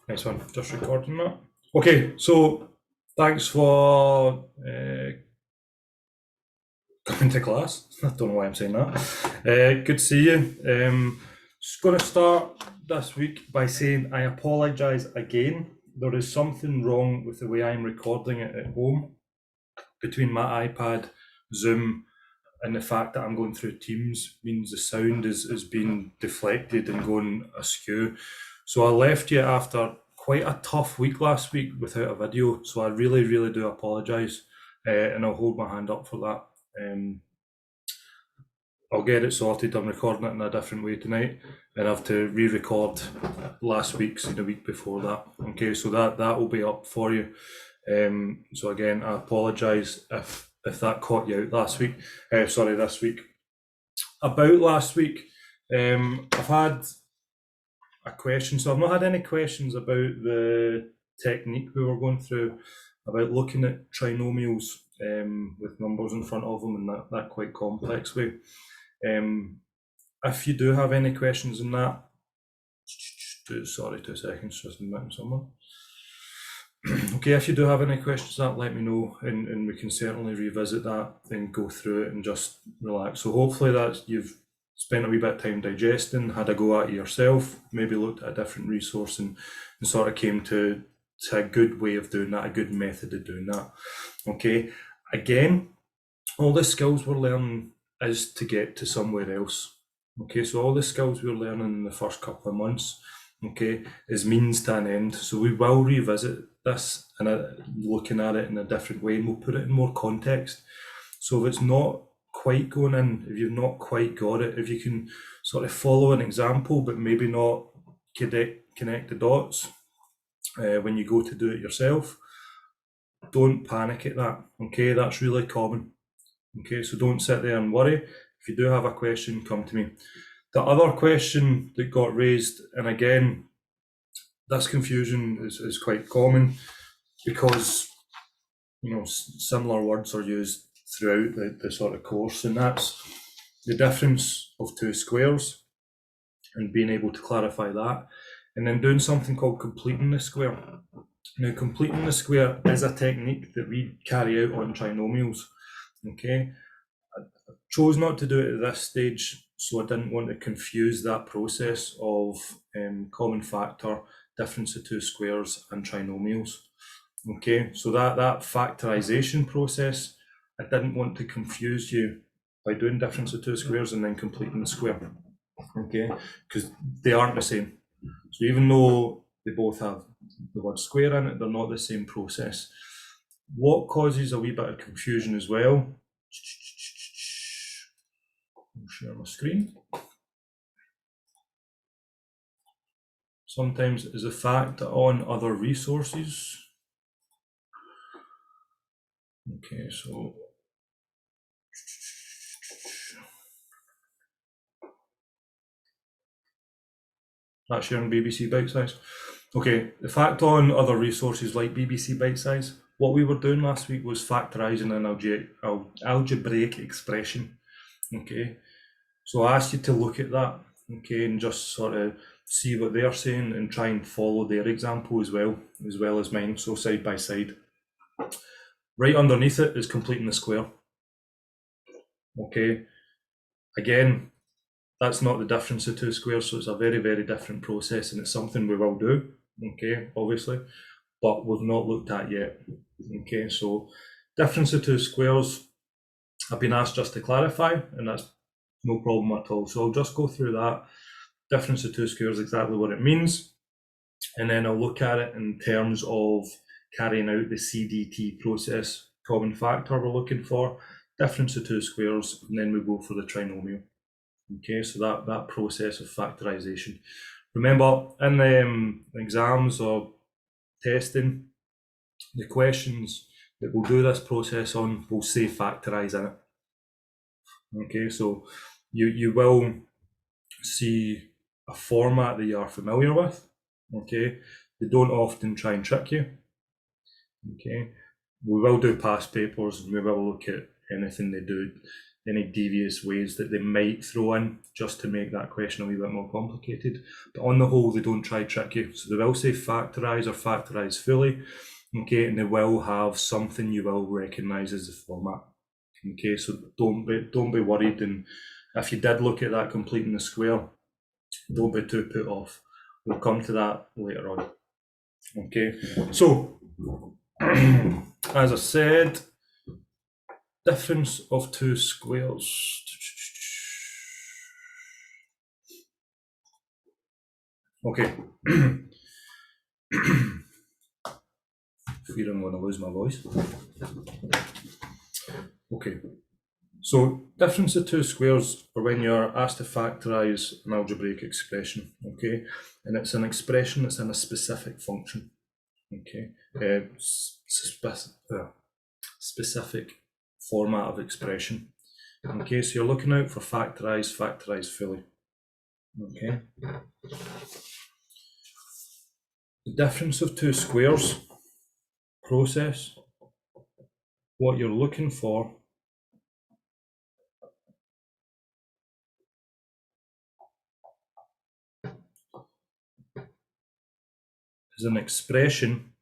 Nice one, just recording that. Okay, so thanks for coming to class. I don't know why I'm saying that. Good to see you. Just going to start this week by saying I apologise again. There is something wrong with the way I'm recording it at home between my iPad, Zoom, and the fact that I'm going through Teams means the sound is being deflected and going askew. So I left you after quite a tough week last week without a video. So I really, really do apologise, and I'll hold my hand up for that. I'll get it sorted. I'm recording it in a different way tonight, and I have to re-record last week's and the week before that. Okay, so that will be up for you. So again, I apologise if that caught you out last week. Sorry, this week. About last week, I've had a question. So I've not had any questions about the technique we were going through, about looking at trinomials with numbers in front of them in that quite complex way. If you do have any questions on that, sorry, 2 seconds, just admitting someone. Okay, if you do have any questions on that, let me know, and we can certainly revisit that and go through it and just relax. So hopefully that you've spent a wee bit of time digesting, had a go at it yourself, maybe looked at a different resource and sort of came to a good way of doing that, a good method of doing that. Okay, again, all the skills we're learning is to get to somewhere else. Okay, so all the skills we're learning in the first couple of months, okay, is means to an end. So we will revisit this and looking at it in a different way, and we'll put it in more context. So if it's not quite going in, if you've not quite got it, if you can sort of follow an example but maybe not connect the dots when you go to do it yourself, don't panic at that. Okay, that's really common. Okay, so don't sit there and worry. If you do have a question, come to me. The other question that got raised, and again, this confusion is quite common because similar words are used throughout the sort of course, and that's the difference of two squares and being able to clarify that, and then doing something called completing the square. Now, completing the square is a technique that we carry out on trinomials. Okay, I chose not to do it at this stage, so I didn't want to confuse that process of common factor, difference of two squares, and trinomials. Okay, so that factorisation process, I didn't want to confuse you by doing difference of two squares and then completing the square. Okay, because they aren't the same. So even though they both have the word square in it, they're not the same process. What causes a wee bit of confusion as well, I'll share my screen, sometimes is the fact that on other resources, okay, so that's sharing BBC Bite Size. Okay, the fact on other resources like BBC Bite Size, what we were doing last week was factorising an algebraic expression. Okay, so I asked you to look at that, okay, and just sort of see what they're saying and try and follow their example as well as mine, so side by side. Right underneath it is completing the square. Okay, again, that's not the difference of two squares, so it's a very, very different process, and it's something we will do, okay, obviously, but we've not looked at yet. Okay, so difference of two squares, I've been asked just to clarify, and that's no problem at all. So I'll just go through that. Difference of two squares, exactly what it means, and then I'll look at it in terms of carrying out the CDT process, common factor we're looking for, difference of two squares, and then we go for the trinomial. Okay, so that process of factorisation. Remember, in the exams or testing, the questions that we'll do this process on will say factorise in it. Okay, so you will see a format that you are familiar with. Okay, they don't often try and trick you. Okay, we will do past papers and we will look at anything they do. any devious ways that they might throw in just to make that question a wee bit more complicated. But on the whole, they don't try trick you. So they will say factorise or factorise fully, okay, and they will have something you will recognise as the format. Okay, so don't be worried, and if you did look at that completing the square, don't be too put off. We'll come to that later on. Okay, so as I said, difference of two squares. Okay. Fear I'm going to lose my voice. Okay. So difference of two squares are when you're asked to factorise an algebraic expression, okay? And it's an expression that's in a specific function, okay? Specific format of expression. Okay, so you're looking out for factorise fully, okay? The difference of two squares process, what you're looking for is an expression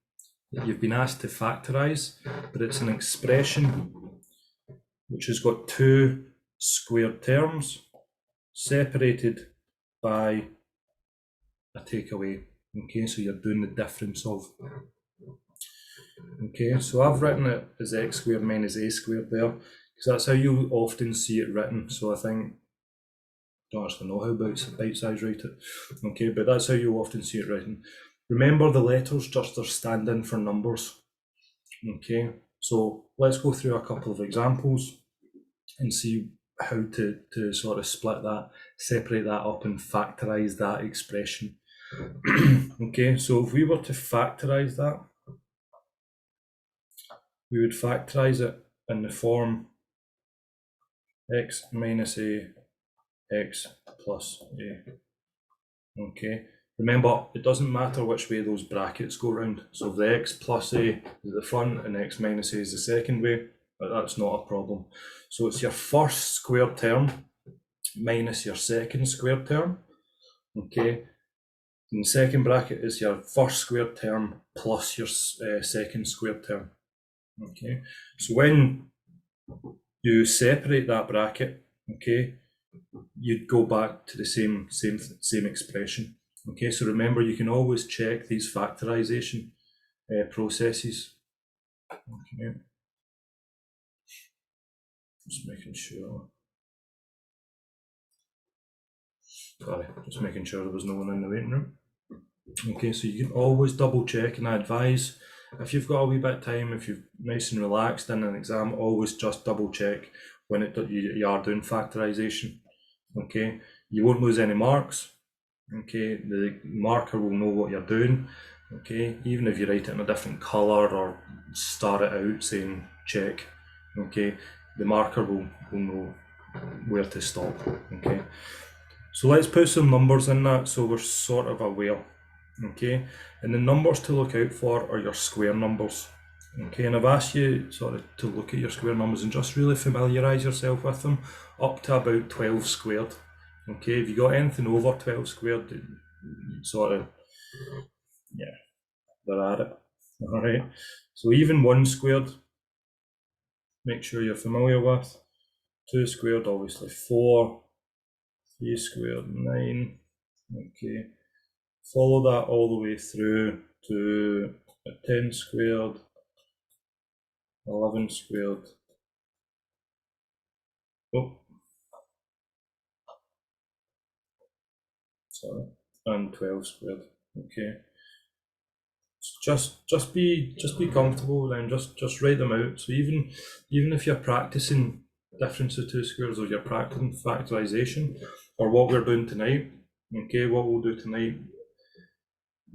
that you've been asked to factorise, but it's an expression which has got two squared terms separated by a takeaway. Okay, so you're doing the difference of. Okay, so I've written it as x squared minus a squared there, because that's how you often see it written. So I think, don't actually know how bite size write it. Okay, but that's how you often see it written. Remember, the letters just are stand-in for numbers. Okay, so let's go through a couple of examples and see how to sort of split that, separate that up and factorise that expression. Okay, so if we were to factorise that, we would factorise it in the form x minus a, x plus a. Okay, remember, it doesn't matter which way those brackets go round. So if the x plus a is at the front and x minus a is the second way, that's not a problem. So it's your first squared term minus your second squared term. Okay, and the second bracket is your first squared term plus your second squared term. Okay, so when you separate that bracket, okay, you'd go back to the same expression. Okay, so remember, you can always check these factorisation processes. Okay, just making sure. Sorry, just making sure there was no one in the waiting room. Okay, so you can always double check, and I advise, if you've got a wee bit of time, if you're nice and relaxed in an exam, always just double check when you are doing factorisation. Okay, you won't lose any marks. Okay, the marker will know what you're doing. Okay, even if you write it in a different colour or start it out saying check, okay, the marker will know where to stop. Okay, so let's put some numbers in that so we're sort of aware. Okay, and the numbers to look out for are your square numbers. Okay, and I've asked you sort of to look at your square numbers and just really familiarise yourself with them up to about 12 squared. Okay, if you got anything over 12 squared, sort of, yeah, they're at it. All right, so even 1 squared, make sure you're familiar with. 2 squared, obviously 4. 3 squared, 9. Okay, follow that all the way through to a 10 squared, 11 squared. Oh, sorry, and 12 squared. Okay, just be comfortable then. Just write them out. So even if you're practicing difference of two squares, or you're practicing factorisation, or what we're doing tonight. Okay, what we'll do tonight,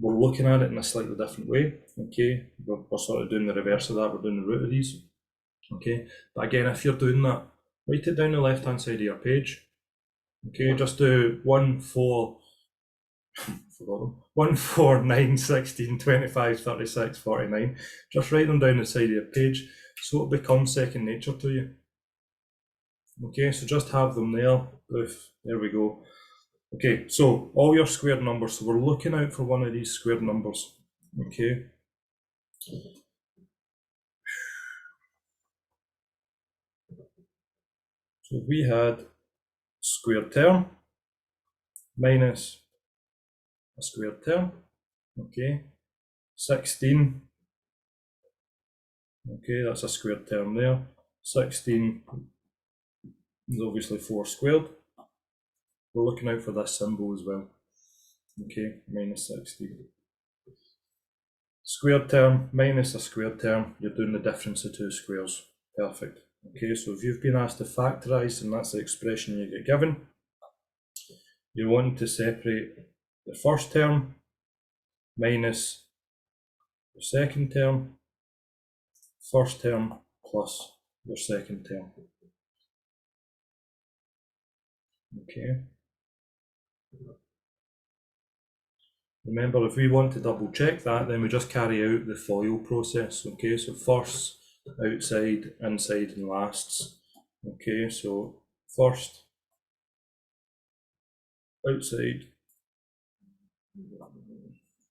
we're looking at it in a slightly different way. Okay, we're sort of doing the reverse of that. We're doing the root of these. Okay, but again, if you're doing that, write it down the left hand side of your page. Okay, just do 1, 4, 1, 4, 9, 16, 25, 36, 49. Just write them down the side of your page so it becomes second nature to you. Okay, so just have them there. There we go. Okay, so all your squared numbers. So we're looking out for one of these squared numbers. Okay. So we had squared term minus a squared term. Okay. 16. Okay, that's a squared term there. 16 is obviously 4 squared. We're looking out for this symbol as well. Okay, minus 16. Squared term minus a squared term, you're doing the difference of two squares. Perfect. Okay, so if you've been asked to factorise and that's the expression you get given, you want to separate the first term minus the second term, first term plus your second term. Okay. Remember, if we want to double check that, then we just carry out the FOIL process. Okay, so first, outside, inside, and lasts. Okay, so first, outside,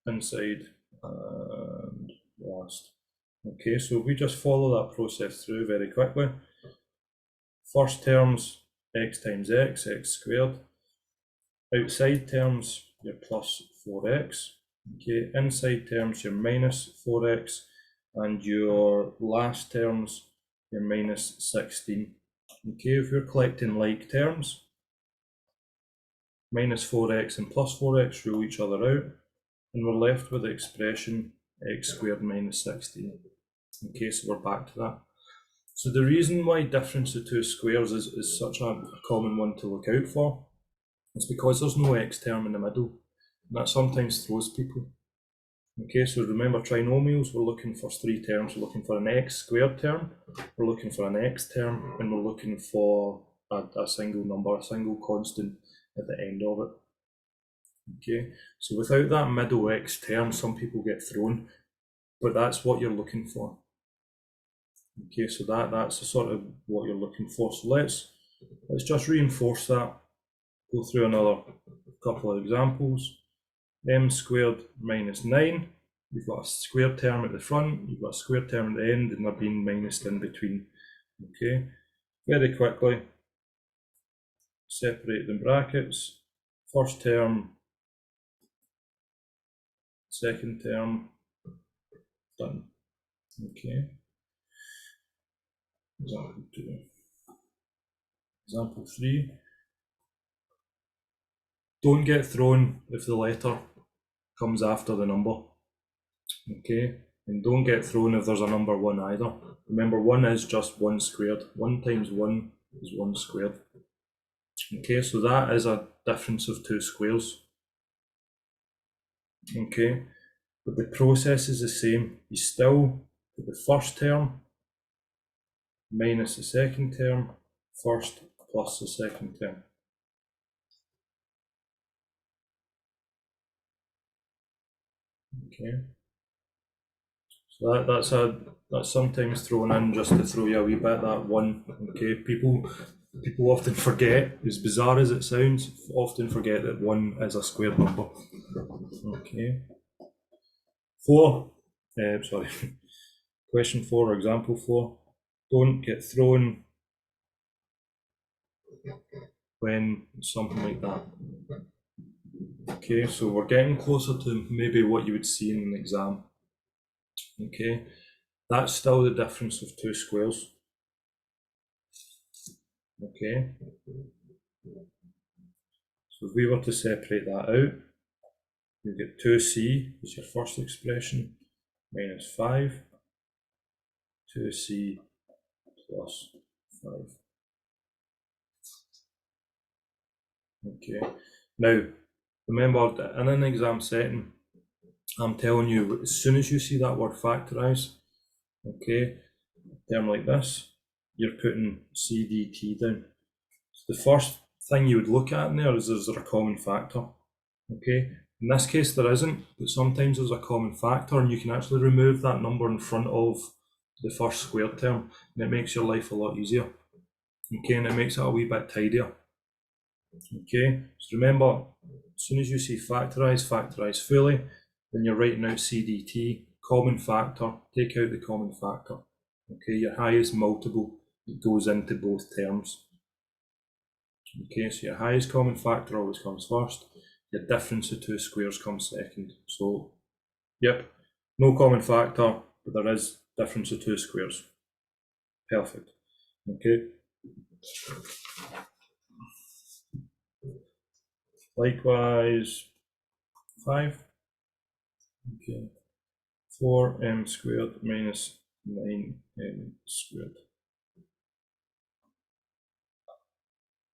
inside, and last. Okay, so we just follow that process through very quickly. First terms, x times x, x squared. Outside terms, you're plus 4x. Okay, inside terms, you're minus 4x. And your last terms, you're minus 16. Okay, if you're collecting like terms, minus 4x and plus 4x rule each other out, and we're left with the expression x squared minus 16. Okay, so we're back to that. So the reason why difference of two squares is such a common one to look out for is because there's no x term in the middle, and that sometimes throws people. Okay, so remember trinomials, we're looking for three terms. We're looking for an x squared term, we're looking for an x term, and we're looking for a single number, a single constant at the end of it. Okay, so without that middle x term, some people get thrown, but that's what you're looking for. Okay, so that's the sort of what you're looking for. So let's just reinforce that. Go through another couple of examples. M squared minus 9. You've got a square term at the front, you've got a square term at the end, and they're being minused in between. Okay, very quickly, separate the brackets. First term, second term, done. Okay. Example 2. Example 3. Don't get thrown if the letter comes after the number. Okay, and don't get thrown if there's a number 1 either. Remember, 1 is just 1 squared. 1 times 1 is 1 squared. Okay, so that is a difference of two squares. Okay, but the process is the same. You still put the first term minus the second term, first plus the second term. Okay, so that's sometimes thrown in just to throw you a wee bit, that 1. Okay, people often forget, as bizarre as it sounds, often forget that 1 is a squared number. Okay. 4, sorry, question 4, or example 4. Don't get thrown when something like that. Okay, so we're getting closer to maybe what you would see in an exam. Okay, that's still the difference of two squares. Okay, so if we were to separate that out, you get 2c is your first expression, minus 5, 2c plus 5. Okay, now remember, in an exam setting, I'm telling you, as soon as you see that word factorise, okay, a term like this, you're putting CDT down. So the first thing you would look at in there is there a common factor? Okay, in this case there isn't, but sometimes there's a common factor and you can actually remove that number in front of the first squared term and it makes your life a lot easier. Okay, and it makes it a wee bit tidier. Okay, so remember, as soon as you see factorise fully, then you're writing out CDT, common factor, take out the common factor. Okay, your highest multiple that goes into both terms. Okay, so your highest common factor always comes first, your difference of two squares comes second. So, yep, no common factor, but there is difference of two squares. Perfect. Okay. Likewise, 5. Okay. 4m squared minus 9m squared.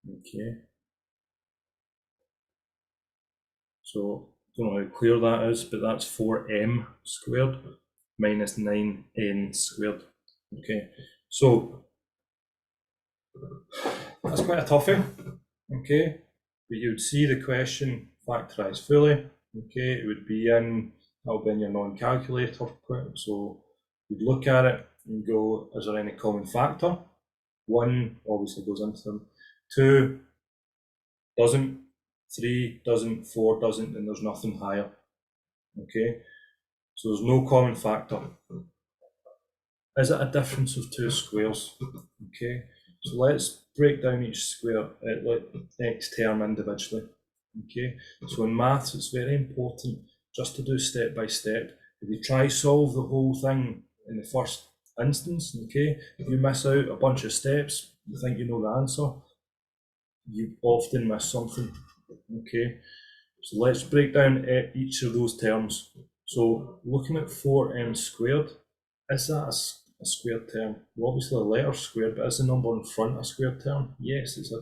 Okay. So, don't know how clear that is, but that's 4m squared minus 9n squared. Okay. So, that's quite a toughie. Okay. But you'd see the question factorised fully. Okay. It would be in, that'll be in your non-calculator. So, you'd look at it and go, is there any common factor? 1 obviously goes into them. 2 doesn't, 3 doesn't, 4 doesn't, and there's nothing higher. Okay, so there's no common factor. Is it a difference of two squares? Okay, so let's break down each square, like next term individually. Okay, so in maths it's very important just to do step by step. If you try solve the whole thing in the first instance, okay, if you miss out a bunch of steps, you think you know the answer, you often miss something. Okay, so let's break down each of those terms. So looking at 4m squared, is that a squared term? Well, obviously a letter squared, but is the number in front a squared term? Yes, it's a.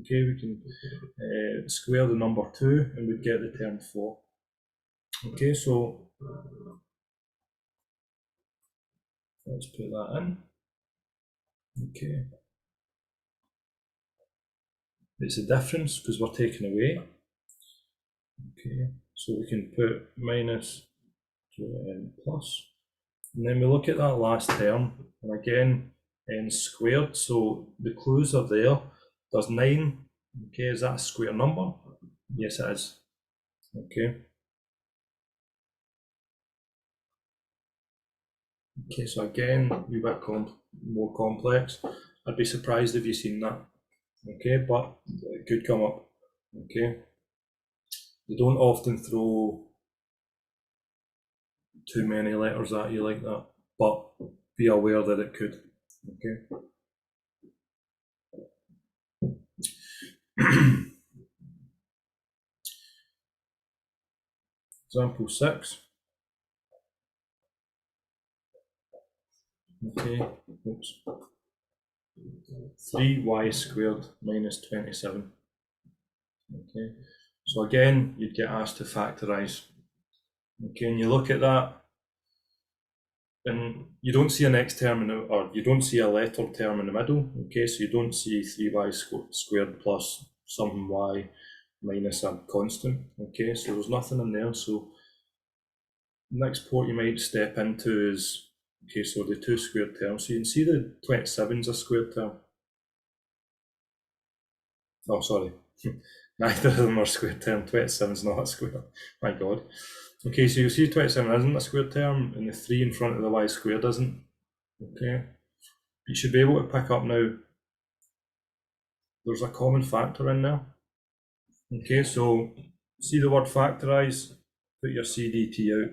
Okay, we can square the number 2 and we get the term 4. Okay, so let's put that in. Okay, it's a difference because we're taking away. Okay, so we can put minus 2n plus. And then we look at that last term, and again, n squared, so the clues are there. Does 9, okay, is that a square number? Yes, it is. Okay. Okay, so again, a wee bit more complex. I'd be surprised if you've seen that. Okay, but it could come up. Okay. They don't often throw too many letters at you like that, but be aware that it could. Okay. Example 6. Okay, oops. 3y squared minus 27. Okay, so again, you'd get asked to factorise. Okay, and you look at that, and you don't see a next term in the, or you don't see a letter term in the middle. Okay, so you don't see 3y squared plus some y minus a constant. Okay, so there's nothing in there. So the next port you might step into is, okay, so the two squared terms. So you can see the 27 is a squared term. Oh, sorry. Neither of them are square term. 27 is not a square. My God. Okay, so you see 27 isn't a square term, and the 3 in front of the y squared isn't. Okay. You should be able to pick up now. There's a common factor in there. Okay, so see the word factorise, put your CDT out,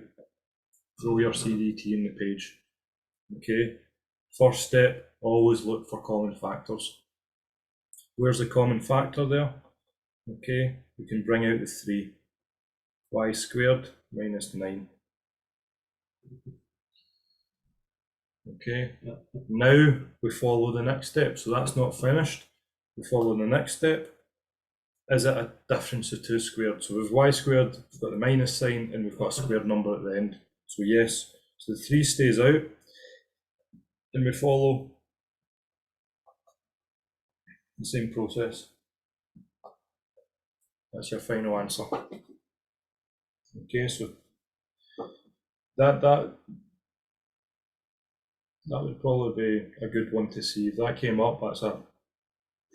throw your CDT in the page. Okay. First step, always look for common factors. Where's the common factor there? Okay, we can bring out the 3. Y squared minus 9. Okay, now we follow the next step. So that's not finished. We follow the next step. Is it a difference of 2 squared? So with y squared, we've got the minus sign and we've got a squared number at the end. So yes, so the 3 stays out. And we follow the same process. That's your final answer. Okay, so that would probably be a good one to see. If that came up, that's a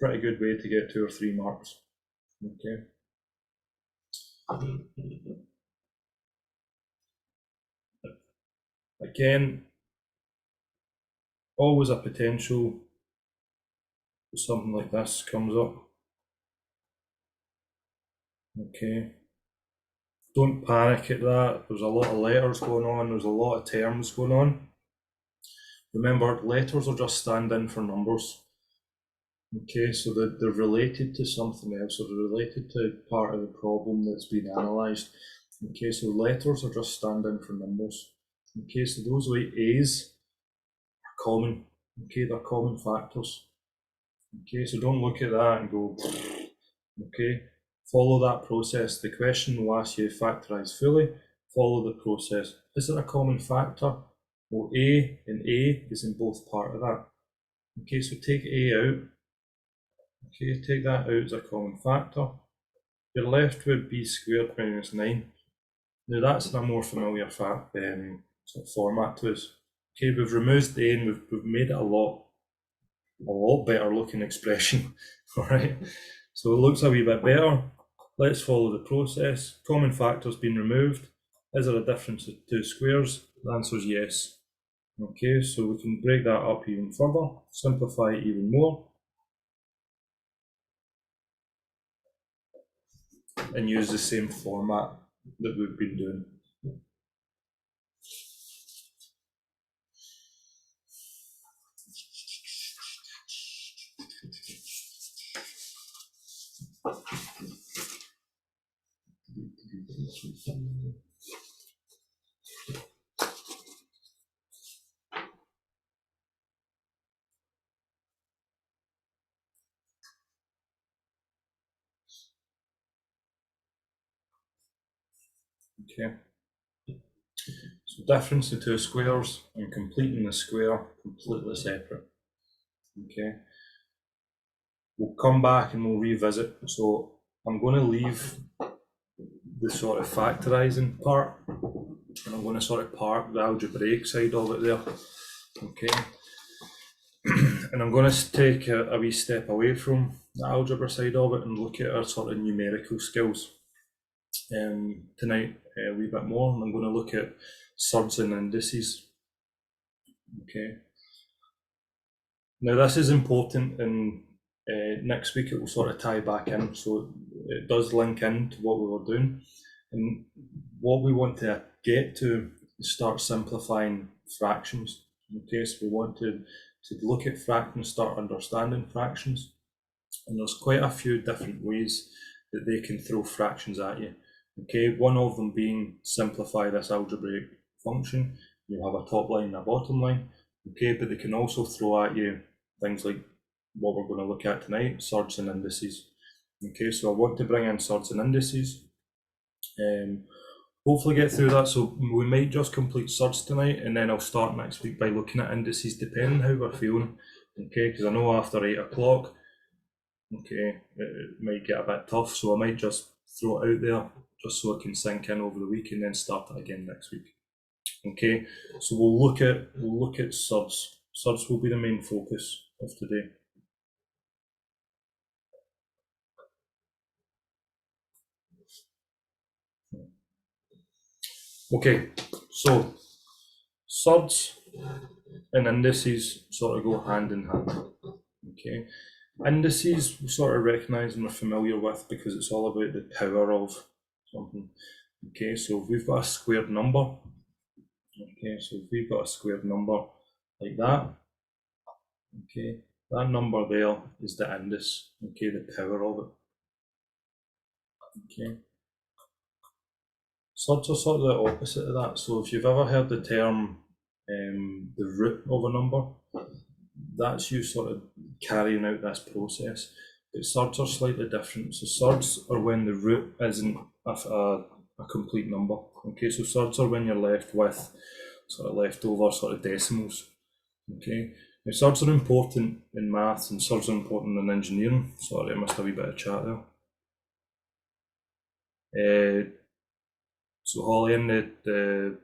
pretty good way to get 2 or 3 marks. Okay. Again, always a potential that something like this comes up. Okay. Don't panic at that. There's a lot of letters going on, there's a lot of terms going on. Remember, letters are just stand-in for numbers. Okay, so they're related to something else, or they're related to part of the problem that's been analysed. Okay, so letters are just stand-in for numbers. Okay, so those like A's are common. Okay, they're common factors. Okay, so don't look at that and go, okay, follow that process. The question will ask you to factorise fully, follow the process. Is there a common factor? Well, A and A is in both part of that. Okay, so take A out. Okay, take that out as a common factor. You're left with B squared minus 9. Now that's a more familiar sort of format to us. Okay, we've removed the A and we've made it a lot better looking expression. Alright, so it looks a wee bit better. Let's follow the process. Common factor's been removed. Is there a difference of 2 squares? The answer is yes. Okay, so we can break that up even further, simplify it even more, and use the same format that we've been doing. Okay, so difference of 2 squares and completing the square completely separate. Okay, we'll come back and we'll revisit. So I'm going to leave the sort of factorising part, and I'm going to sort of park the algebraic side of it there. Okay, and I'm going to take a wee step away from the algebra side of it and look at our sort of numerical skills tonight a wee bit more, and I'm going to look at surds and indices. Okay, now this is important, and next week it will sort of tie back in, so it does link into what we were doing, and what we want to get to is start simplifying fractions. Okay, so we want to look at fractions, start understanding fractions, and there's quite a few different ways that they can throw fractions at you. Okay, one of them being simplify this algebraic function. You have a top line and a bottom line. Okay, but they can also throw at you things like what we're going to look at tonight, surds and indices. Okay, so I want to bring in surds and indices. Hopefully get through that, so we might just complete surds tonight, and then I'll start next week by looking at indices, depending how we're feeling. Okay, because I know after 8 o'clock, okay, it might get a bit tough, so I might just throw it out there just so it can sink in over the week, and then start it again next week. Okay, so we'll look at surds. Surds will be the main focus of today. Okay, so surds and indices sort of go hand in hand. Okay, indices we sort of recognise and are familiar with because it's all about the power of something. Okay, so if we've got a squared number, okay, so if we've got a squared number like that, okay, that number there is the index, okay, the power of it. Okay, surds are sort of the opposite of that. So if you've ever heard the term the root of a number, that's you sort of carrying out this process. But surds are slightly different. So surds are when the root isn't a complete number. Okay, so surds are when you're left with sort of leftover sort of decimals. Okay, now surds are important in maths and surds are important in engineering. Sorry, I missed a wee bit of chat there. So Holly, in the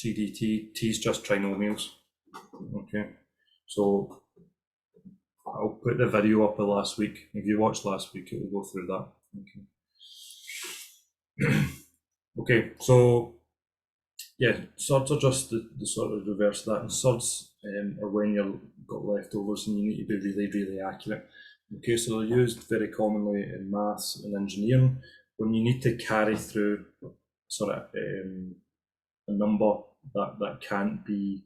CDT, T is just trinomials. Okay, so I'll put the video up of last week. If you watched last week, it will go through that. Okay. Okay, so yeah, surds are just the sort of reverse of that, and surds are when you've got leftovers and you need to be really, really accurate. Okay, so they're used very commonly in maths and engineering when you need to carry through sort of a number that can't be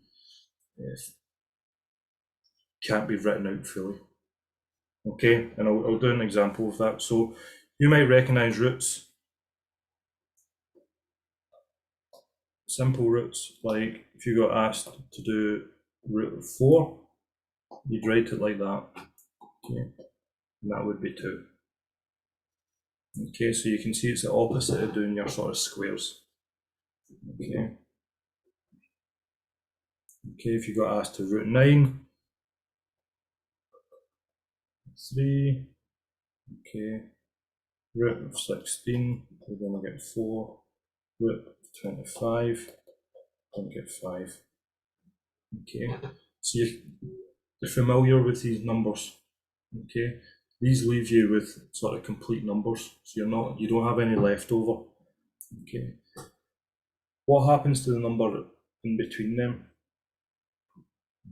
written out fully. Okay, and I'll do an example of that. So you might recognise roots, simple roots, like if you got asked to do root of 4, you'd write it like that. Okay, and that would be 2. Okay, so you can see it's the opposite of doing your sort of squares. Okay. Okay, if you got asked to root 9, 3. Okay, root of 16, we're going to get 4. Root of 25, going to get 5. Okay, so you're familiar with these numbers. Okay, these leave you with sort of complete numbers, so you don't have any leftover. Okay, what happens to the number in between them?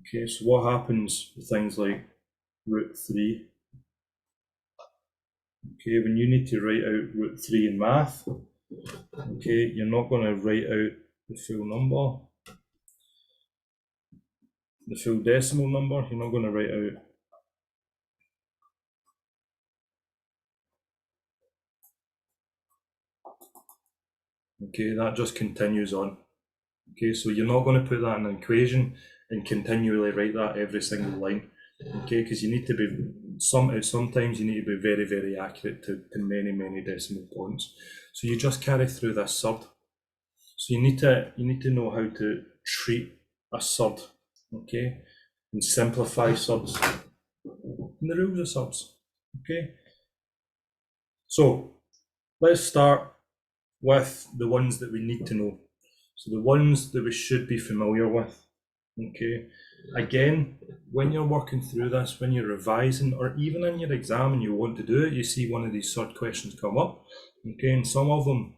Okay, so what happens with things like root 3? Okay, when you need to write out root 3 in math, okay, you're not going to write out the full number, the full decimal number, you're not going to write out okay, that just continues on. Okay, so you're not going to put that in an equation and continually write that every single line. Okay, because you need to be sometimes you need to be very, very accurate to many, many decimal points. So you just carry through this surd. So you need to know how to treat a surd, okay, and simplify surds and the rules of surds. Okay, so let's start with the ones that we need to know. So the ones that we should be familiar with. Okay, again, when you're working through this, when you're revising, or even in your exam and you want to do it, you see one of these surd questions come up. Okay, and some of them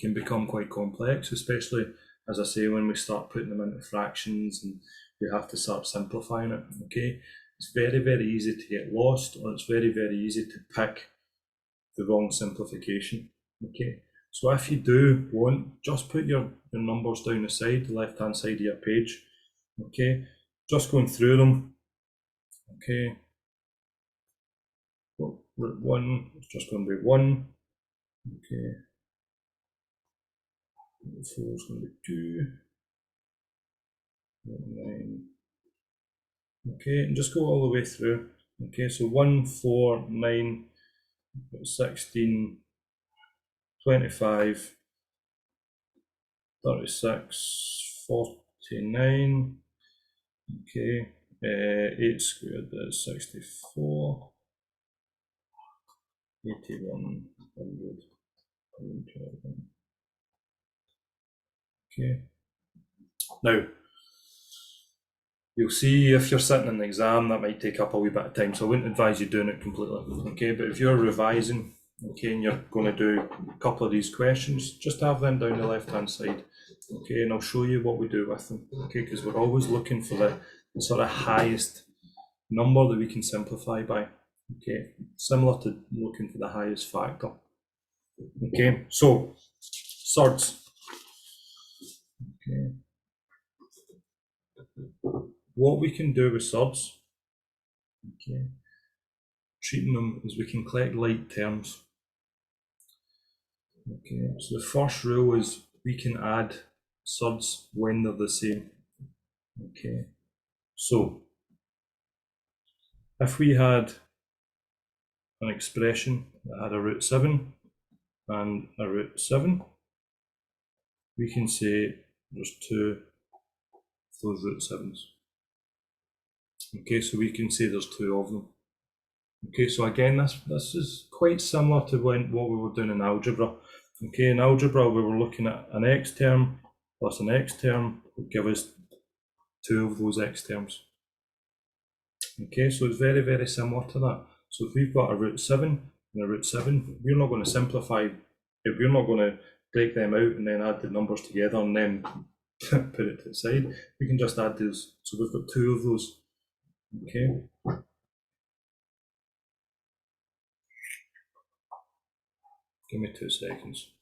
can become quite complex, especially, as I say, when we start putting them into fractions and we have to start simplifying it. Okay, it's very, very easy to get lost, or it's very, very easy to pick the wrong simplification. Okay, so if you do want, just put your numbers down the side, the left hand side of your page. Okay, just going through them. Okay, well, root 1, it's just going to be 1. Okay, root 4 is going to be 2. Root 9. Okay, and just go all the way through. Okay, so 1, 4, 9, 16, 25, 36, 49. Okay, 8 squared is 64, 81, 100, 121. Okay, now you'll see if you're sitting in the exam that might take up a wee bit of time, so I wouldn't advise you doing it completely. Okay, but if you're revising, okay, and you're going to do a couple of these questions, just have them down the left hand side. Okay, and I'll show you what we do with them. Okay, because we're always looking for the sort of highest number that we can simplify by. Okay, similar to looking for the highest factor. Okay, so surds. Okay, what we can do with surds, okay, treating them as we can collect like terms. Okay, so the first rule is we can add surds when they're the same. Okay, so if we had an expression that had a root 7 and a root 7, we can say there's 2 of those root 7s. Okay, so we can say there's 2 of them. Okay, so again, this is quite similar to what we were doing in algebra. Okay, in algebra we were looking at an x term plus an x term would give us 2 of those x terms. Okay, so it's very, very similar to that. So if we've got a root 7 and a root 7, we're not going to simplify, if we're not going to break them out and then add the numbers together and then put it to the side. We can just add those. So we've got 2 of those. Okay. Give me 2 seconds.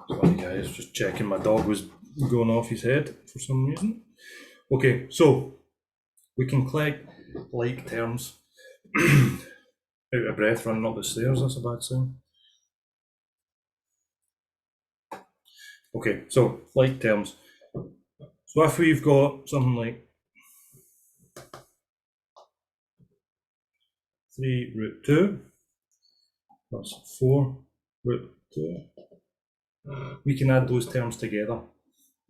Sorry guys, just checking my dog was going off his head for some reason. Okay, so we can collect like terms. Out of breath running up the stairs, that's a bad sign. Okay, so like terms. So if we've got something like 3 root 2 plus 4 root 2, we can add those terms together.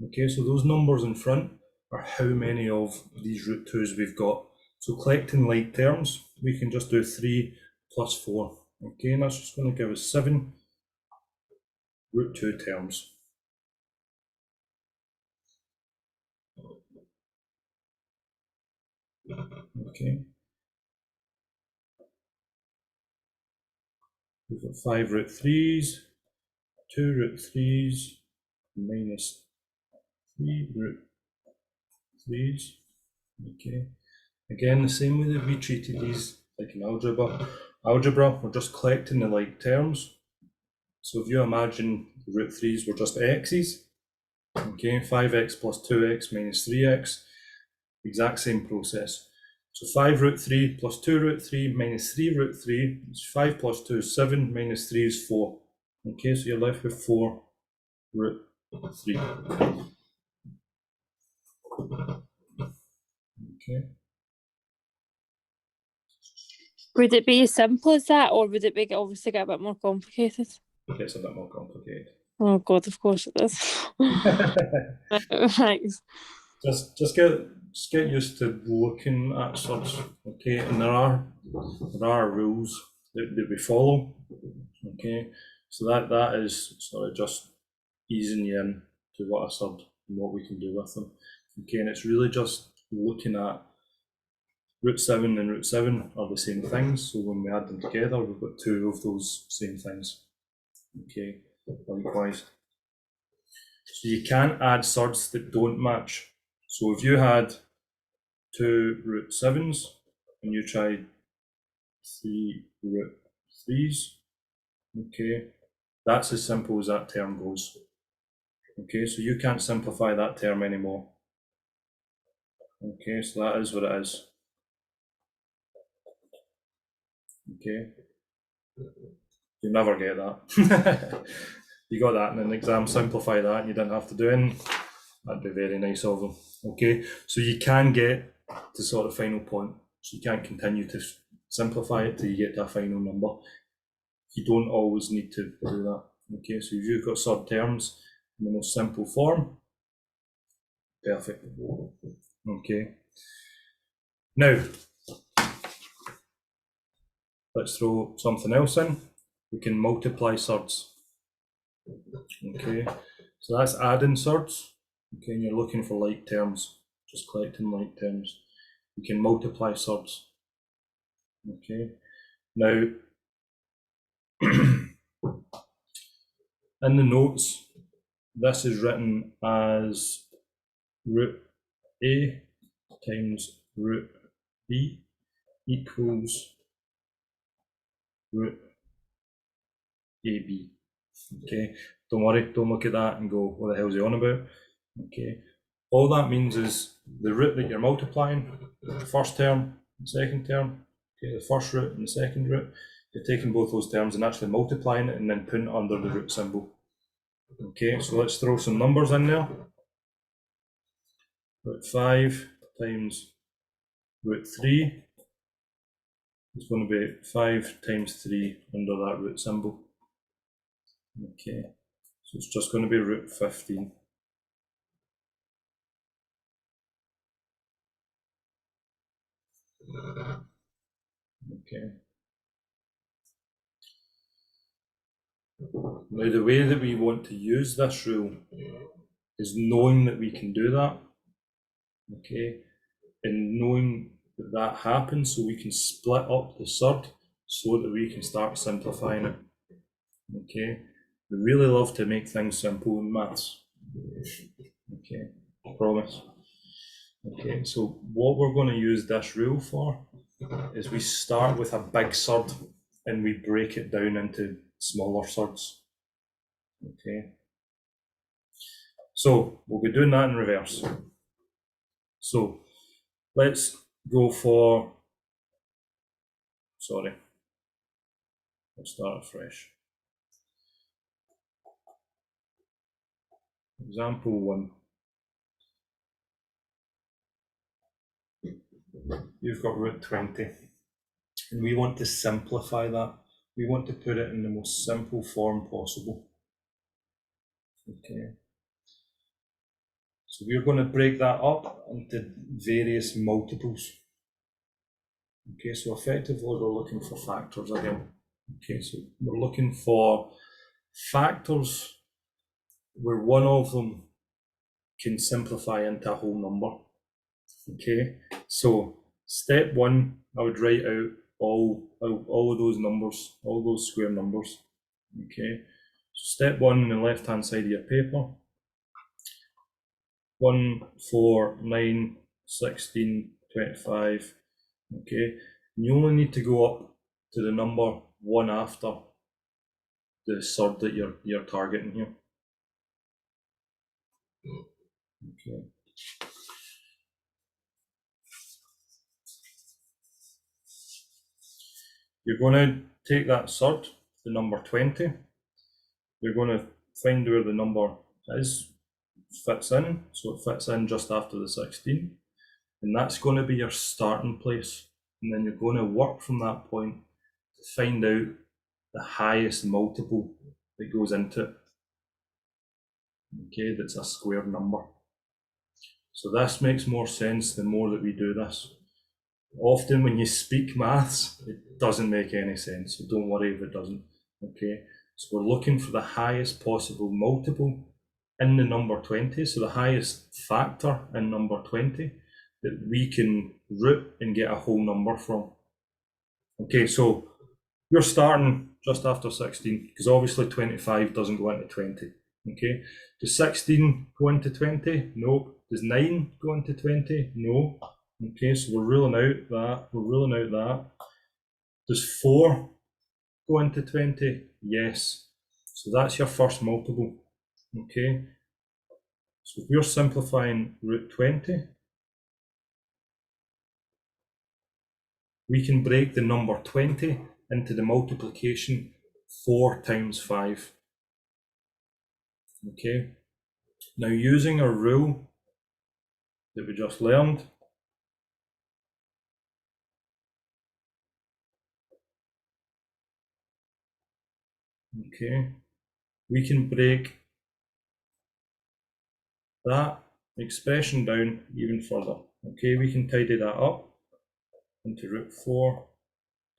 Okay, so those numbers in front are how many of these root 2's we've got. So collecting like terms, we can just do 3 plus 4. Okay, and that's just going to give us 7 root 2 terms. Okay. We've got 5 root 3's, 2 root 3's, minus 3 root 3's. Okay. Again, the same way that we treated these, like in algebra, we're just collecting the like terms. So if you imagine the root 3's were just x's, okay, 5x plus 2x minus 3x, exact same process. So 5 root 3 plus 2 root 3 minus 3 root 3 is 5 plus 2 is 7, minus 3 is 4. Okay, so you're left with 4 root 3. Okay. Would it be as simple as that, or would it be obviously get a bit more complicated? It gets a bit more complicated. Oh God, of course it does. Thanks. Just get used to looking at surds, okay? And there are rules that we follow, okay? So that is sort of just easing you in to what a surd and what we can do with them, okay? And it's really just looking at root 7 and root 7 are the same things, so when we add them together, we've got 2 of those same things, okay? Likewise. So you can't add surds that don't match. So if you had 2 root 7's and you tried 3 root 3's, okay, that's as simple as that term goes. Okay, so you can't simplify that term anymore. Okay, so that is what it is. Okay, you never get that. You got that in an exam, simplify that, and you didn't have to do anything. That'd be very nice of them. Okay, so you can get to sort of final point. So you can't continue to simplify it till you get to a final number. You don't always need to do that. Okay, so if you've got surd terms in the most simple form, perfect. Okay. Now, let's throw something else in. We can multiply surds. Okay, so that's adding surds. Okay, and you're looking for like terms, just collecting like terms. You can multiply surds. Okay, now in the notes, this is written as root A times root B equals root AB. Okay, don't worry, don't look at that and go, what the hell is he on about? Okay, all that means is the root that you're multiplying, the first term, the second term, okay, the first root and the second root, you're taking both those terms and actually multiplying it and then putting it under the root symbol. Okay, so let's throw some numbers in there. Root 5 times root 3 is going to be 5 times 3 under that root symbol. Okay, so it's just going to be root 15. Okay. Now the way that we want to use this rule is knowing that we can do that, okay, and knowing that that happens so we can split up the surd so that we can start simplifying it, okay. We really love to make things simple in maths, okay, I promise. Okay, so what we're going to use this rule for is we start with a big surd and we break it down into smaller surds. Okay, so we'll be doing that in reverse. So let's go for, sorry, let's start afresh. Example 1. You've got root 20, and we want to simplify that. We want to put it in the most simple form possible. Okay. So we're going to break that up into various multiples. Okay, so effectively we're looking for factors again. Okay, so we're looking for factors where one of them can simplify into a whole number. Okay, so step 1, I would write out all of those numbers, all those square numbers. Okay, so step 1 on the left hand side of your paper, 1, 4, 9, 16, 25. Okay, and you only need to go up to the number 1 after the surd that you're targeting here. Okay. You're going to take that surd, the number 20. You're going to find where the number is, fits in, so it fits in just after the 16, and that's going to be your starting place, and then you're going to work from that point to find out the highest multiple that goes into it. Okay, that's a square number. So this makes more sense the more that we do this. Often when you speak maths, it doesn't make any sense, so don't worry if it doesn't. Okay, so we're looking for the highest possible multiple in the number 20, so the highest factor in number 20 that we can root and get a whole number from. Okay, so we're starting just after 16, because obviously 25 doesn't go into 20. Okay, does 16 go into 20? No. Does 9 go into 20? No. Okay, so we're ruling out that. Does 4 go into 20? Yes. So that's your first multiple. Okay, so if we're simplifying root 20, we can break the number 20 into the multiplication 4 times 5. Okay, now using our rule that we just learned, okay, we can break that expression down even further. Okay, we can tidy that up into root 4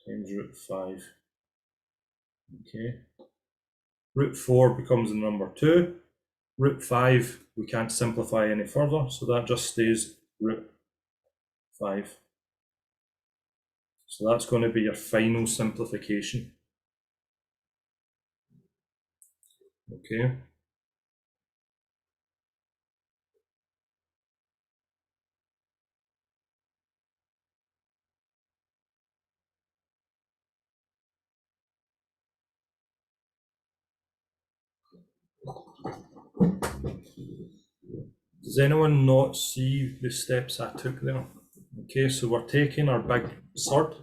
times root 5. Okay, root 4 becomes the number 2. Root 5 we can't simplify any further, so that just stays root 5. So that's going to be your final simplification. Okay. Does anyone not see the steps I took there? Okay, so we're taking our big surd.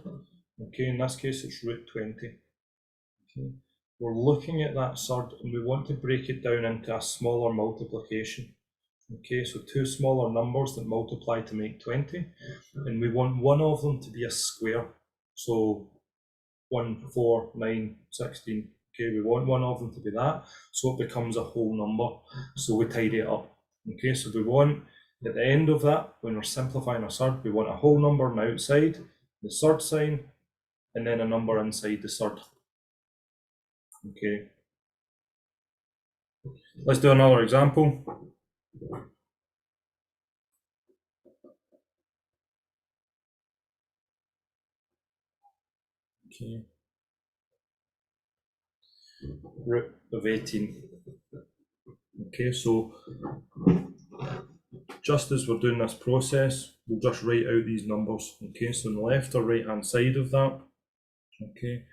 Okay, in this case it's root 20. Okay. We're looking at that surd and we want to break it down into a smaller multiplication. Okay, so 2 smaller numbers that multiply to make 20, and we want one of them to be a square. So 1, 4, 9, 16. Okay, we want one of them to be that, so it becomes a whole number. So we tidy it up. Okay, so we want, at the end of that, when we're simplifying our surd, we want a whole number on the outside the surd sign, and then a number inside the surd. Okay. Let's do another example. Okay. Root of 18. Okay, so just as we're doing this process, we'll just write out these numbers. Okay, so on the left or right hand side of that, okay,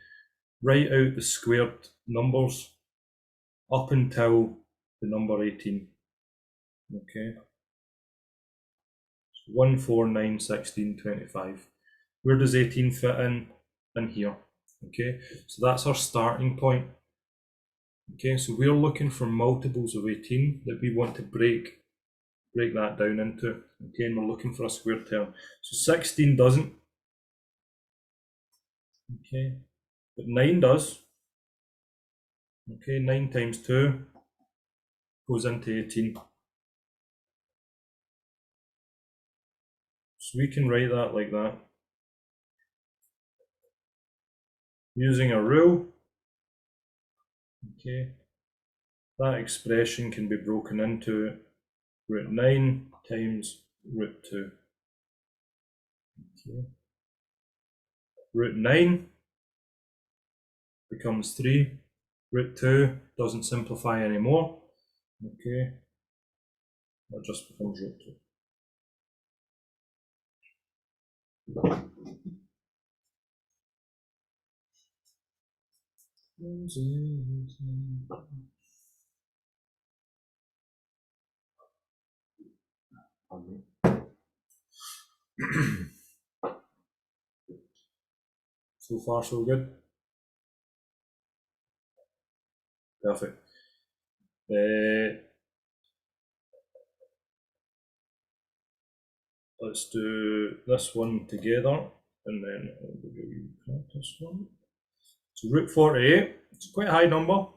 write out the squared numbers up until the number 18. Okay, so 1, 4, 9, 16, 25. Where does 18 fit in? In here. Okay, so that's our starting point. Okay, so we're looking for multiples of 18 that we want to break that down into. Okay, and we're looking for a square term. So 16 doesn't. Okay, but 9 does. Okay, 9 times 2 goes into 18. So we can write that like that. Using a rule, okay, that expression can be broken into root 9 times root 2. Okay. Root 9 becomes 3. Root 2 doesn't simplify anymore. Okay, that just becomes root 2. So far, so good. Perfect. Let's do this one together, and then I'll give you practice one. So root 48, it's quite a high number.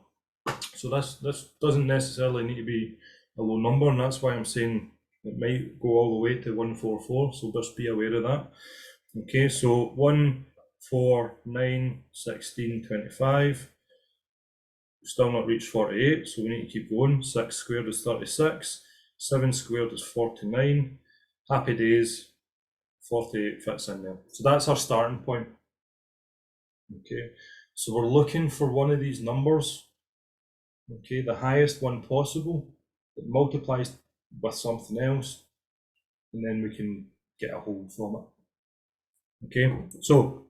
So this doesn't necessarily need to be a low number, and that's why I'm saying it might go all the way to 144, so just be aware of that. Okay, so 1, 4, 9, 16, 25. We've still not reached 48, so we need to keep going. 6 squared is 36, 7 squared is 49. Happy days, 48 fits in there. So that's our starting point. Okay, so we're looking for one of these numbers, okay, the highest one possible, that multiplies with something else, and then we can get a whole from it. Okay, so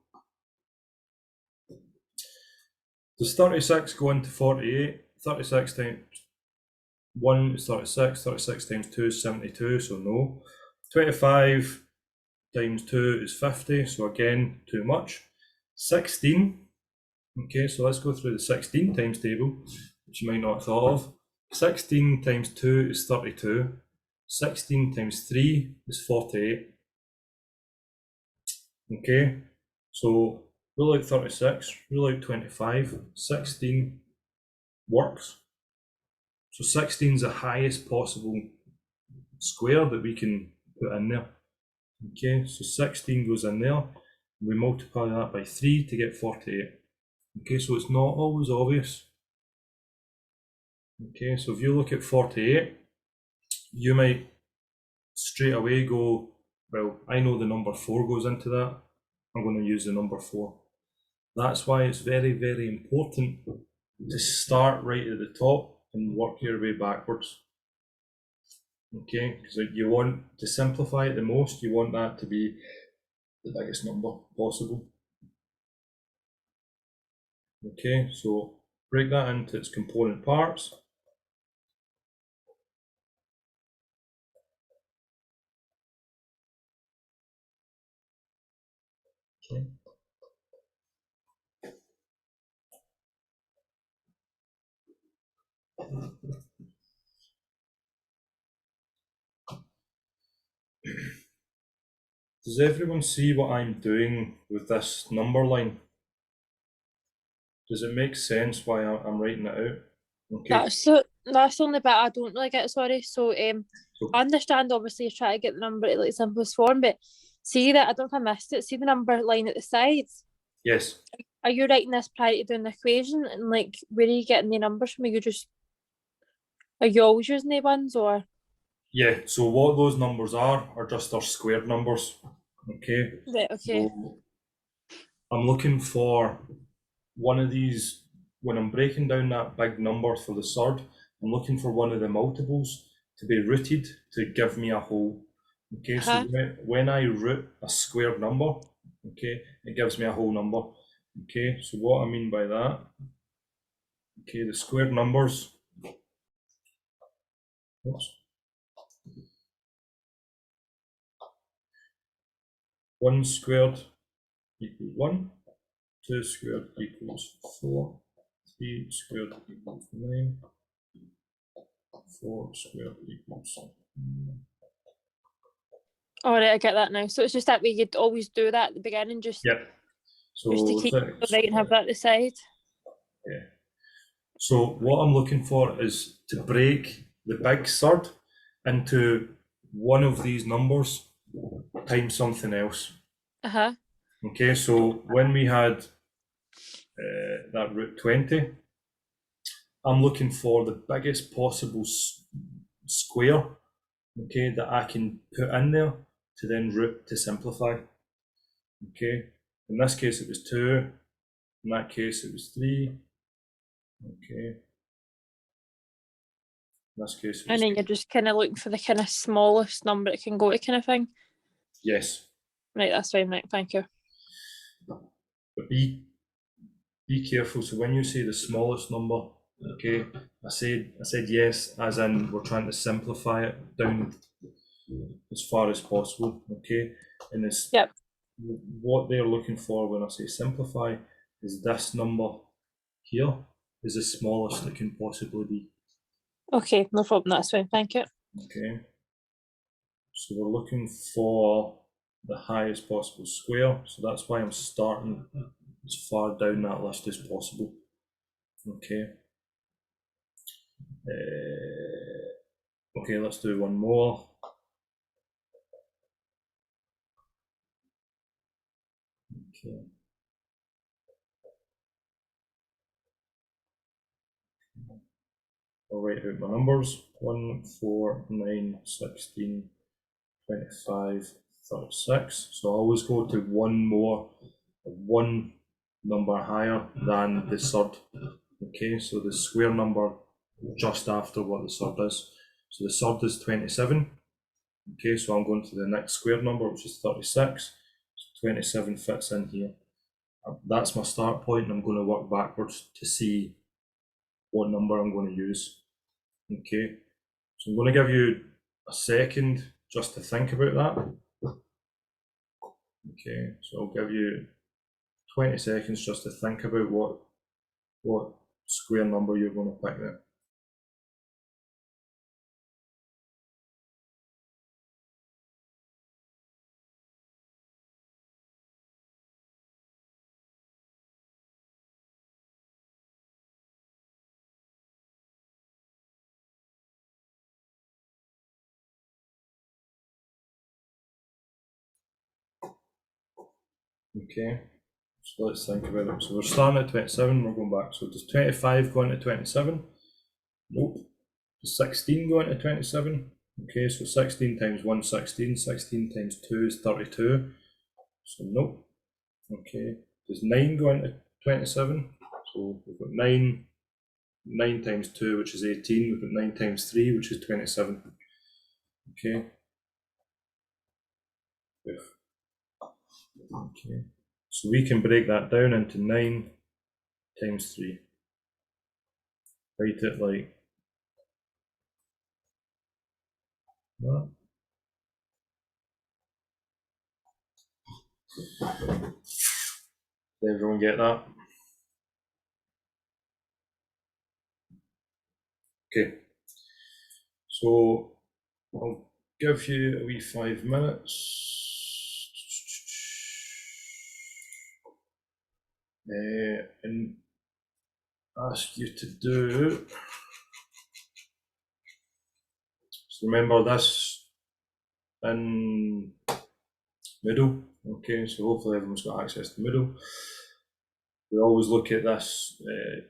does 36 go into 48? 36 times 1 is 36, 36 times 2 is 72, so no. 25 times 2 is 50, so again, too much. 16, okay, so let's go through the 16 times table, which you might not have thought of. 16 times 2 is 32. 16 times 3 is 48. Okay, so rule out 36, rule out 25, 16 works. So 16 is the highest possible square that we can put in there. Okay, so 16 goes in there. We multiply that by 3 to get 48. Okay, so it's not always obvious. Okay, so if you look at 48, you might straight away go, well, I know the number 4 goes into that. I'm going to use the number 4. That's why it's very, very important to start right at the top and work your way backwards. Okay, because you want to simplify it the most, you want that to be the biggest number possible. Okay, so break that into its component parts. Okay. Does everyone see what I'm doing with this number line? Does it make sense why I'm writing it out? Okay. That's the only bit I don't really get, sorry. So So I understand obviously you're trying to get the number to like simplest form, but See that, I don't know if I missed it, see the number line at the side? Yes. Are you writing this prior to doing the equation? And like, where are you getting the numbers from? Are you always using the ones or? Yeah, so what those numbers are just our squared numbers. Okay. Right, okay. So I'm looking for one of these, when I'm breaking down that big number for the surd, I'm looking for one of the multiples to be rooted to give me a whole. Okay, so when I root a squared number, okay, it gives me a whole number. Okay, so what I mean by that, okay, the squared numbers, oops, 1 squared equals 1, 2 squared equals 4, 3 squared equals 9, 4 squared equals. All right, I get that now. So it's just that way you'd always do that at the beginning, just Yep. So to keep it right and have that at the side. Yeah. So what I'm looking for is to break the big surd into one of these numbers times something else. Okay, so when we had that root 20, I'm looking for the biggest possible square, okay, that I can put in there to then root to simplify. Okay, in this case it was 2, in that case it was 3, okay. In this case it was And then you're just kind of looking for the kind of smallest number it can go to kind of thing. yes. Right, that's fine, right, thank you. But be careful. So when you say the smallest number, okay, I said yes, as in we're trying to simplify it down as far as possible, okay? And it's Yep. what they're looking for when I say simplify is this number here is the smallest it can possibly be. Okay, no problem, that's fine, thank you. Okay. So we're looking for the highest possible square, so that's why I'm starting as far down that list as possible. Okay. Okay, let's do one more. Okay. I'll write out my numbers. 1, 4, 9, 16, 25, 36. So I always go to one number higher than the surd. Okay, so the square number just after what the surd is. So the surd is 27. Okay, so I'm going to the next square number, which is 36. So 27 fits in here. That's my start point, and I'm going to work backwards to see what number I'm going to use. Okay, so I'm going to give you a second just to think about that. Okay, so I'll give you 20 seconds just to think about what square number you're going to pick there. Okay, so let's think about it. So we're starting at 27, we're going back. So does 25 go into 27? Nope. Does 16 go into 27? Okay, so 16 times 1, 16. 16 times 2 is 32. So nope. Okay. Does 9 go into 27? So we've got 9 times 2, which is 18. We've got 9 times 3, which is 27. Okay. Okay. So we can break that down into 9 times 3. Write it like that. Did everyone get that? Okay. So I'll give you a wee 5 minutes. And ask you to do. So remember this in middle. Okay, so hopefully everyone's got access to middle. We always look at this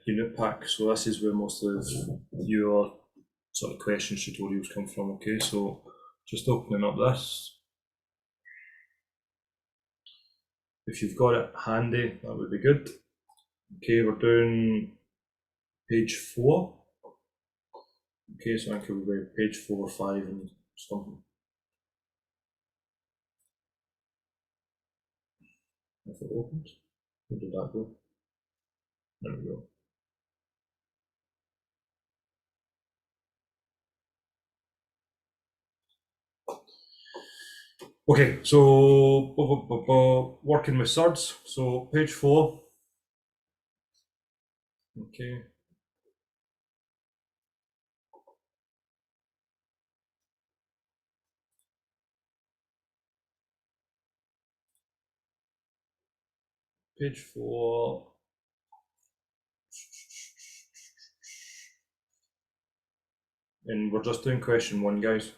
unit pack, so this is where most of your sort of question tutorials come from. Okay, so just opening up this. If you've got it handy, that would be good. Okay, we're doing page 4. Okay, so I think we'll be page 4 or 5 and something. If it opens, where did that go? There we go. Okay, so working with Surds, so page 4. Okay. Page 4. And we're just doing question 1, guys.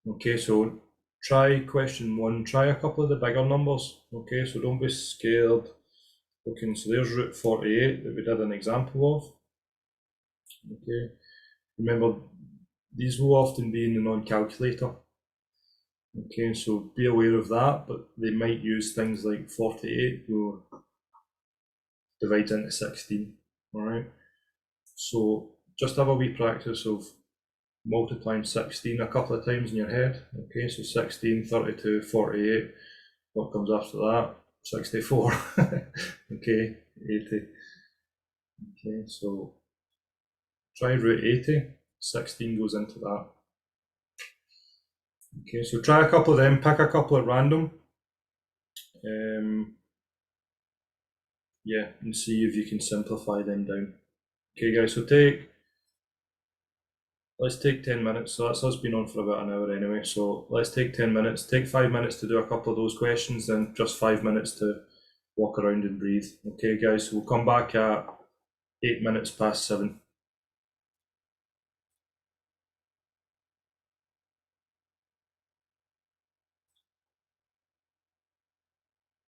Okay, so try question 1, try a couple of the bigger numbers. Okay, so don't be scared. Okay, so there's root 48 that we did an example of. Okay, remember these will often be in the non-calculator. Okay, so be aware of that, but they might use things like 48 will divide into 16. Alright, so just have a wee practice of multiplying 16 a couple of times in your head. Okay, so 16, 32, 48. What comes after that? 64. Okay, 80. Okay, so try root 80. 16 goes into that. Okay, so try a couple of them, pick a couple at random. Yeah, and see if you can simplify them down. Okay, guys, so let's take 10 minutes. So that's us been on for about an hour anyway. So let's take 10 minutes. Take 5 minutes to do a couple of those questions, then just 5 minutes to walk around and breathe. Okay, guys, so we'll come back at 8 minutes past 7.